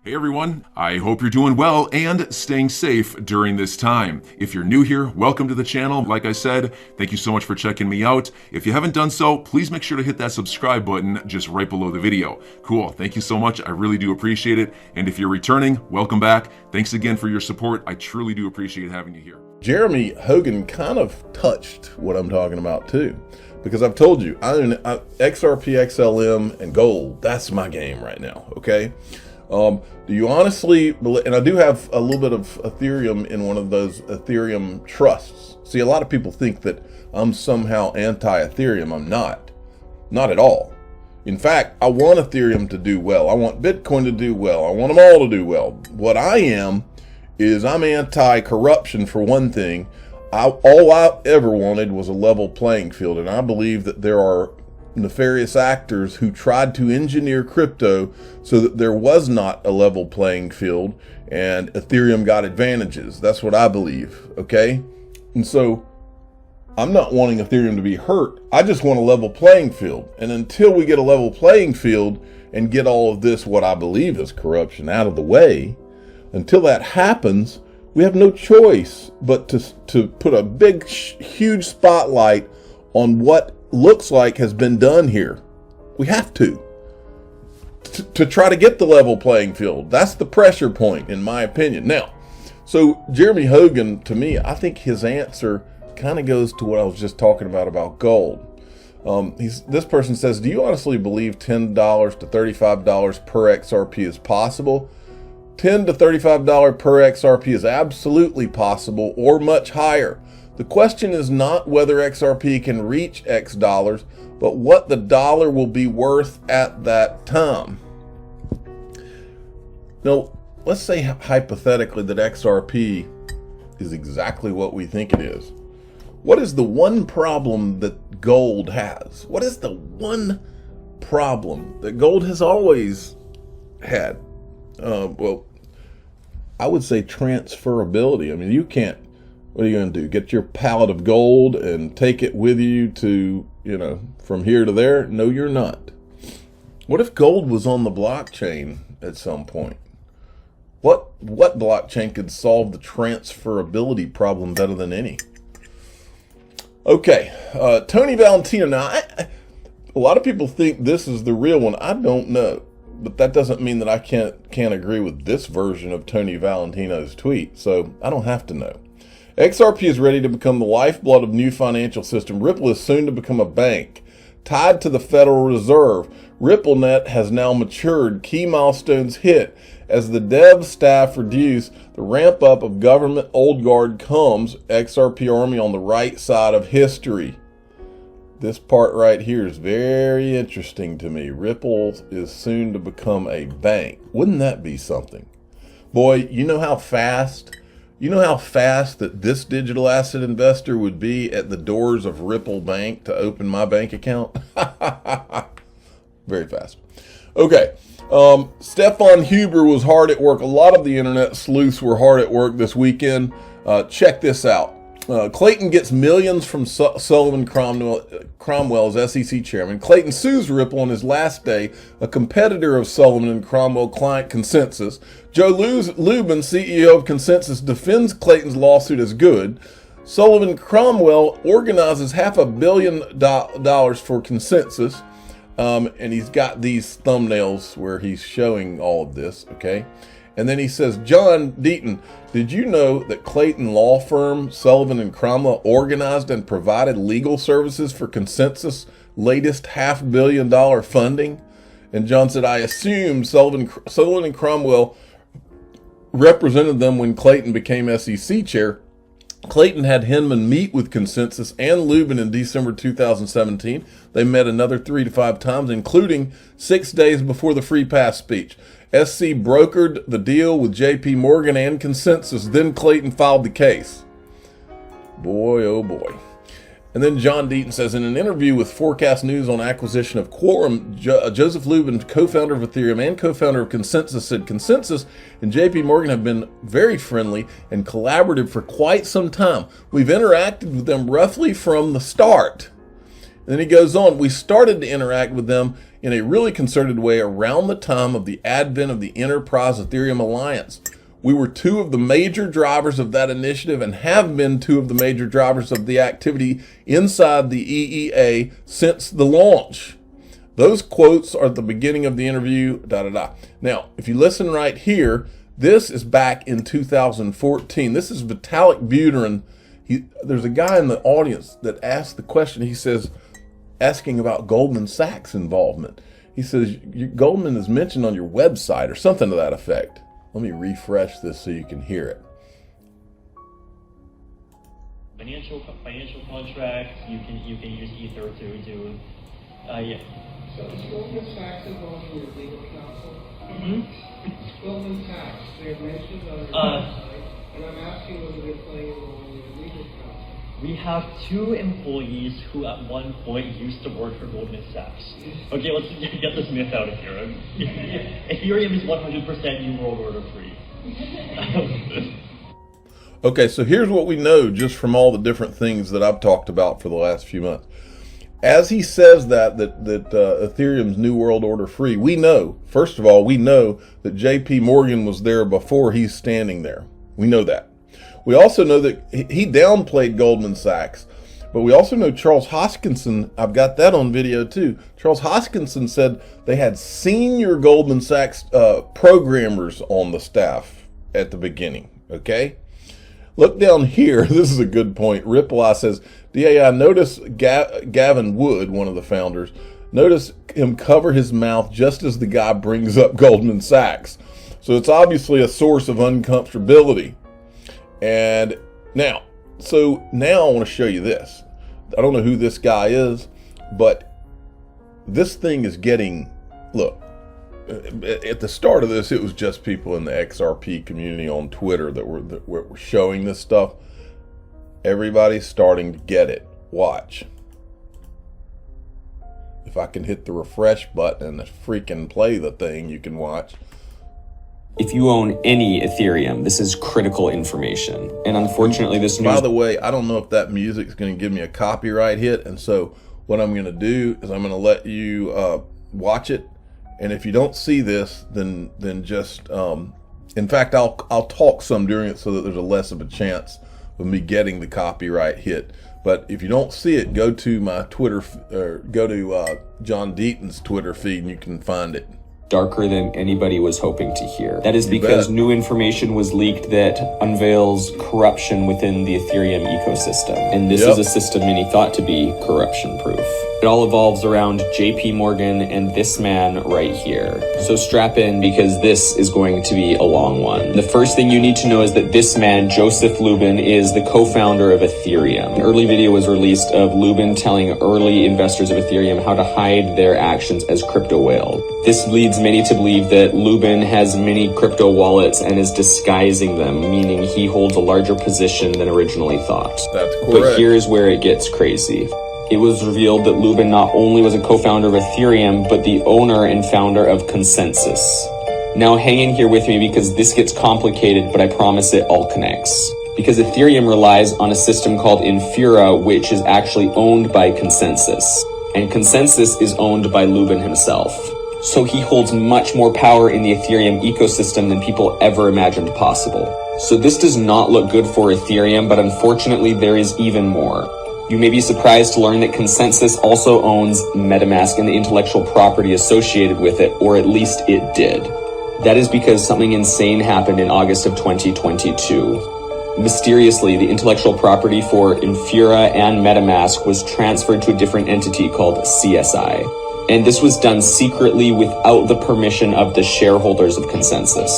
Hey everyone, I hope you're doing well and staying safe during this time. If you're new here, welcome to the channel. Like I said, thank you so much for checking me out. If you haven't done so, please make sure to hit that subscribe button just right below the video. Cool, thank you so much. I really do appreciate it. And if you're returning, welcome back. Thanks again for your support. I truly do appreciate having you here. Jeremy Hogan kind of touched what I'm talking about too, because I've told you, XRP, XLM, and gold, that's my game right now, okay? Do you honestly believe, and I do have a little bit of Ethereum in one of those Ethereum trusts. See, a lot of people think that I'm somehow anti-Ethereum. I'm not at all. In fact, I want Ethereum to do well. I want Bitcoin to do well. I want them all to do well. What I am is I'm anti-corruption for one thing. All I ever wanted was a level playing field, and I believe that there are nefarious actors who tried to engineer crypto so that there was not a level playing field and Ethereum got advantages. That's what I believe, okay? And so I'm not wanting Ethereum to be hurt. I just want a level playing field. And until we get a level playing field and get all of this, what I believe is corruption, out of the way, until that happens, we have no choice but to put a big, huge spotlight on what looks like has been done here. We have to try to get the level playing field. That's the pressure point, in my opinion. Now, so Jeremy Hogan, to me, I think his answer kind of goes to what I was just talking about gold. This person says, do you honestly believe $10 to $35 per XRP is possible? $10 to $35 per XRP is absolutely possible, or much higher. The question is not whether XRP can reach X dollars, but what the dollar will be worth at that time. Now, let's say hypothetically that XRP is exactly what we think it is. What is the one problem that gold has? What is the one problem that gold has always had? Well, I would say transferability. I mean, you can't. What are you going to do? Get your pallet of gold and take it with you to, from here to there? No, you're not. What if gold was on the blockchain at some point? What blockchain could solve the transferability problem better than any? Okay, Tony Valentino. Now, a lot of people think this is the real one. I don't know, but that doesn't mean that I can't agree with this version of Tony Valentino's tweet. So I don't have to know. XRP is ready to become the lifeblood of new financial system. Ripple is soon to become a bank. Tied to the Federal Reserve, RippleNet has now matured. Key milestones hit. As the dev staff reduce, the ramp up of government old guard comes. XRP army on the right side of history. This part right here is very interesting to me. Ripple is soon to become a bank. Wouldn't that be something? Boy, you know how fast that this digital asset investor would be at the doors of Ripple Bank to open my bank account? Very fast. Okay. Stefan Huber was hard at work. A lot of the internet sleuths were hard at work this weekend. Check this out. Clayton gets millions from Sullivan Cromwell's SEC chairman. Clayton sues Ripple on his last day, a competitor of Sullivan and Cromwell client Consensus. Joe Lubin, CEO of Consensus, defends Clayton's lawsuit as good. Sullivan Cromwell organizes $500 million for Consensus. And he's got these thumbnails where he's showing all of this, okay? And then he says, John Deaton, did you know that Clayton law firm Sullivan and Cromwell organized and provided legal services for Consensus' latest $500 million funding? And John said, I assume Sullivan and Cromwell represented them when Clayton became SEC chair. Clayton had Hinman meet with Consensus and Lubin in December 2017. They met another 3 to 5 times, including 6 days before the free pass speech. SC brokered the deal with JP Morgan and Consensus. Then Clayton filed the case. Boy, oh boy. And then John Deaton says, in an interview with Forecast News on acquisition of Quorum, Joseph Lubin, co-founder of Ethereum and co-founder of Consensus, said Consensus and JP Morgan have been very friendly and collaborative for quite some time. We've interacted with them roughly from the start. And then he goes on, we started to interact with them in a really concerted way around the time of the advent of the Enterprise Ethereum Alliance. We were two of the major drivers of that initiative and have been two of the major drivers of the activity inside the EEA since the launch. Those quotes are at the beginning of the interview, Now, if you listen right here, this is back in 2014. This is Vitalik Buterin. There's a guy in the audience that asked the question. He says, asking about Goldman Sachs involvement. He says, Goldman is mentioned on your website or something to that effect. Let me refresh this so you can hear it. Financial contracts, you can use Ether to do, yeah. So is Goldman Sachs involved in your legal counsel? Mm-hmm. Goldman Sachs, they're mentioned on your website, and I'm asking whether they're playing a role in your legal counsel. We have 2 employees who at one point used to work for Goldman Sachs. Okay, let's get this myth out of here. Ethereum is 100% New World Order free. Okay, so here's what we know just from all the different things that I've talked about for the last few months. As he says that Ethereum's New World Order free, we know, first of all, we know that JP Morgan was there before he's standing there. We know that. We also know that he downplayed Goldman Sachs, but we also know Charles Hoskinson, I've got that on video too. Charles Hoskinson said they had senior Goldman Sachs programmers on the staff at the beginning, okay? Look down here. This is a good point. Ripple says, DAI, notice Gavin Wood, one of the founders, notice him cover his mouth just as the guy brings up Goldman Sachs. So it's obviously a source of uncomfortability. And now I want to show you this. I don't know who this guy is, but this thing is getting, look, at the start of this, it was just people in the XRP community on Twitter that were showing this stuff. Everybody's starting to get it. Watch. If I can hit the refresh button and freaking play the thing, you can watch. If you own any Ethereum, this is critical information. And unfortunately, this news... By the way, I don't know if that music is going to give me a copyright hit. And so what I'm going to do is I'm going to let you watch it. And if you don't see this, then just... in fact, I'll talk some during it so that there's a less of a chance of me getting the copyright hit. But if you don't see it, go to my Twitter, or go to John Deaton's Twitter feed and you can find it. Darker than anybody was hoping to hear. That is because new information was leaked that unveils corruption within the Ethereum ecosystem. And this is a system many thought to be corruption proof. It all evolves around JP Morgan and this man right here. So strap in because this is going to be a long one. The first thing you need to know is that this man, Joseph Lubin, is the co-founder of Ethereum. An early video was released of Lubin telling early investors of Ethereum how to hide their actions as crypto whale. This leads many to believe that Lubin has many crypto wallets and is disguising them, meaning he holds a larger position than originally thought. That's correct. But here's where it gets crazy. It was revealed that Lubin not only was a co-founder of Ethereum, but the owner and founder of Consensus. Now hang in here with me because this gets complicated, but I promise it all connects. Because Ethereum relies on a system called Infura, which is actually owned by Consensus. And Consensus is owned by Lubin himself. So he holds much more power in the Ethereum ecosystem than people ever imagined possible. So this does not look good for Ethereum, but unfortunately there is even more. You may be surprised to learn that Consensus also owns MetaMask and the intellectual property associated with it, or at least it did. That is because something insane happened in August of 2022. Mysteriously, the intellectual property for Infura and MetaMask was transferred to a different entity called CSI. And this was done secretly without the permission of the shareholders of Consensus.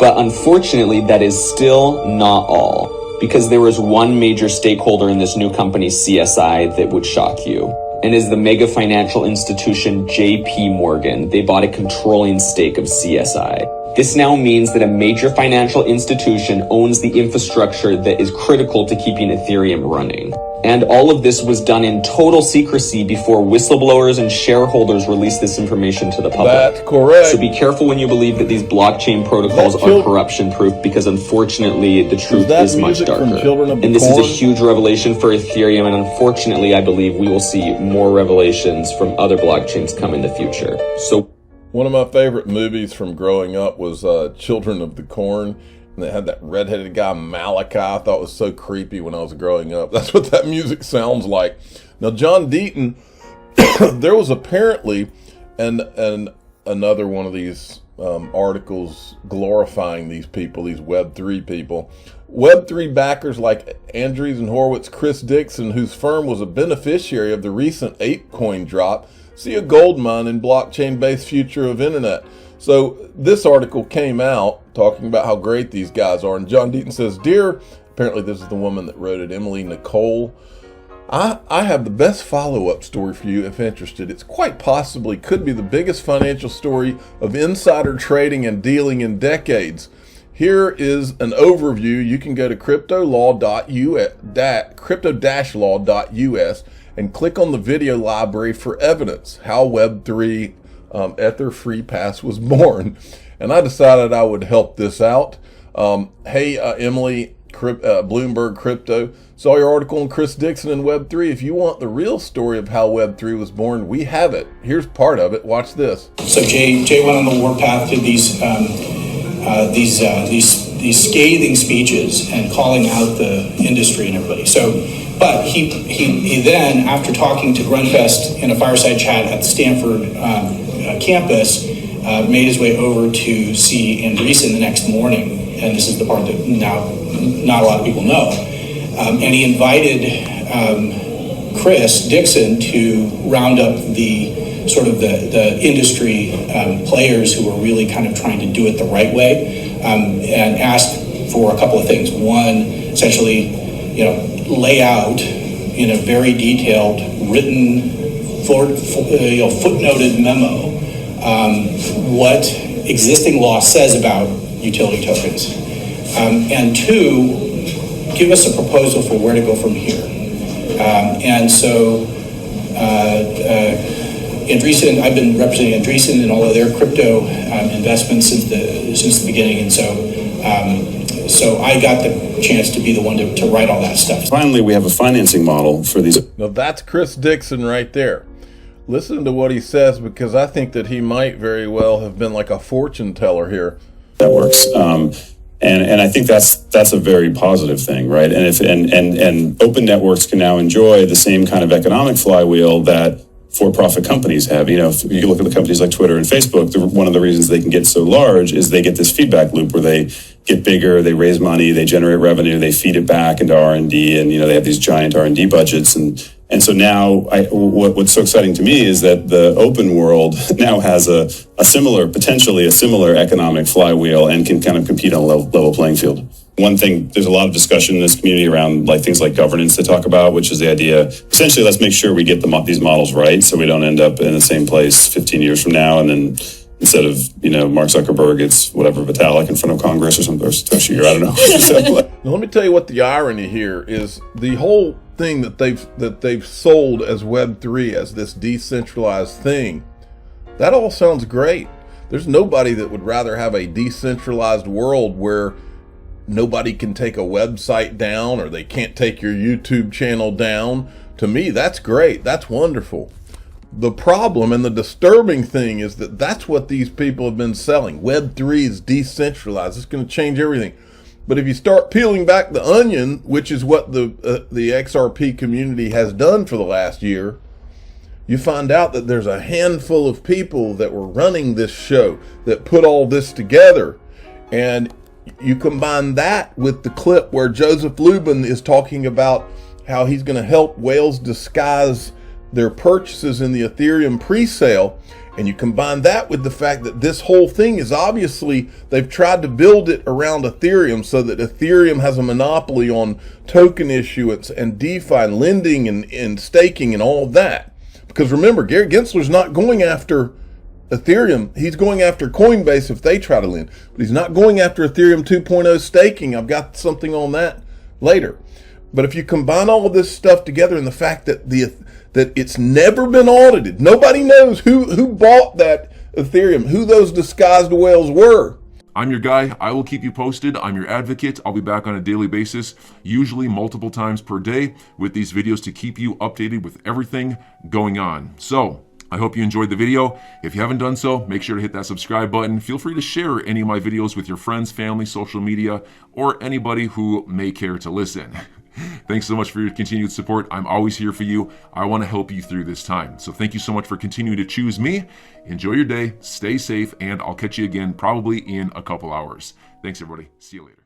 But unfortunately, that is still not all. Because there was one major stakeholder in this new company, CSI, that would shock you. And is the mega financial institution JP Morgan. They bought a controlling stake of CSI. This now means that a major financial institution owns the infrastructure that is critical to keeping Ethereum running. And all of this was done in total secrecy before whistleblowers and shareholders released this information to the public. That's correct. So be careful when you believe that these blockchain protocols are corruption-proof, because unfortunately the truth is much darker. And this is a huge revelation for Ethereum, and unfortunately I believe we will see more revelations from other blockchains come in the future. So one of my favorite movies from growing up was Children of the Corn. And they had that redheaded guy, Malachi. I thought was so creepy when I was growing up. That's what that music sounds like. Now, John Deaton, there was apparently another one of these articles glorifying these people, these Web3 people. Web3 backers like Andreessen Horowitz, Chris Dixon, whose firm was a beneficiary of the recent ApeCoin drop, see a gold mine in blockchain-based future of internet. So this article came out talking about how great these guys are. And John Deaton says, "Dear," apparently this is the woman that wrote it, Emily Nicole, I have the best follow-up story for you if interested. It's quite possibly could be the biggest financial story of insider trading and dealing in decades. Here is an overview. You can go to crypto-law.us and click on the video library for evidence how Web3 Ether Free Pass was born. And I decided I would help this out. Hey, Emily, Bloomberg Crypto, saw your article on Chris Dixon and Web3. If you want the real story of how Web3 was born, we have it. Here's part of it. Watch this. So Jay went on the warpath to these scathing speeches and calling out the industry and everybody. But he then, after talking to Grunfest in a fireside chat at the Stanford campus, made his way over to see Andreessen the next morning, and this is the part that now not a lot of people know. And he invited Chris Dixon to round up the industry players who were really kind of trying to do it the right way, and asked for a couple of things. One, essentially, lay out in a very detailed, written, footnoted memo what existing law says about utility tokens, and two, give us a proposal for where to go from here. And so Andreessen, I've been representing Andreessen in all of their crypto investments since the beginning, and so I got the chance to be the one to write all that stuff. Finally, we have a financing model for these. Now that's Chris Dixon right there. Listen to what he says, because I think that he might very well have been like a fortune teller here. Networks, and I think that's a very positive thing, right? And and open networks can now enjoy the same kind of economic flywheel that for-profit companies have. If you look at the companies like Twitter and Facebook, one of the reasons they can get so large is they get this feedback loop where they get bigger, they raise money, they generate revenue, they feed it back into R&D, and they have these giant R&D budgets. And so now what's so exciting to me is that the open world now has potentially a similar economic flywheel and can kind of compete on a level playing field. One thing, there's a lot of discussion in this community around things like governance to talk about, which is the idea, essentially, let's make sure we get these models right so we don't end up in the same place 15 years from now, and then instead of, Mark Zuckerberg, it's whatever, Vitalik in front of Congress or something, or Toshi, or I don't know. Now, let me tell you what the irony here is. The whole thing that they've sold as Web3, as this decentralized thing, that all sounds great. There's nobody that would rather have a decentralized world where nobody can take a website down or they can't take your YouTube channel down. To me, that's great. That's wonderful. The problem and the disturbing thing is that that's what these people have been selling. Web3 is decentralized. It's going to change everything. But if you start peeling back the onion, which is what the XRP community has done for the last year, you find out that there's a handful of people that were running this show that put all this together. And you combine that with the clip where Joseph Lubin is talking about how he's going to help whales disguise their purchases in the Ethereum pre-sale, and you combine that with the fact that this whole thing is obviously, they've tried to build it around Ethereum so that Ethereum has a monopoly on token issuance and DeFi and lending and staking and all of that. Because remember, Gary Gensler's not going after Ethereum, he's going after Coinbase if they try to lend, but he's not going after Ethereum 2.0 staking. I've got something on that later. But if you combine all of this stuff together and the fact that that it's never been audited, nobody knows who bought that Ethereum, who those disguised whales were. I'm your guy. I will keep you posted. I'm your advocate. I'll be back on a daily basis, usually multiple times per day, with these videos to keep you updated with everything going on. So I hope you enjoyed the video. If you haven't done so, make sure to hit that subscribe button. Feel free to share any of my videos with your friends, family, social media, or anybody who may care to listen. Thanks so much for your continued support. I'm always here for you. I want to help you through this time. So thank you so much for continuing to choose me. Enjoy your day, stay safe, and I'll catch you again probably in a couple hours. Thanks, everybody. See you later.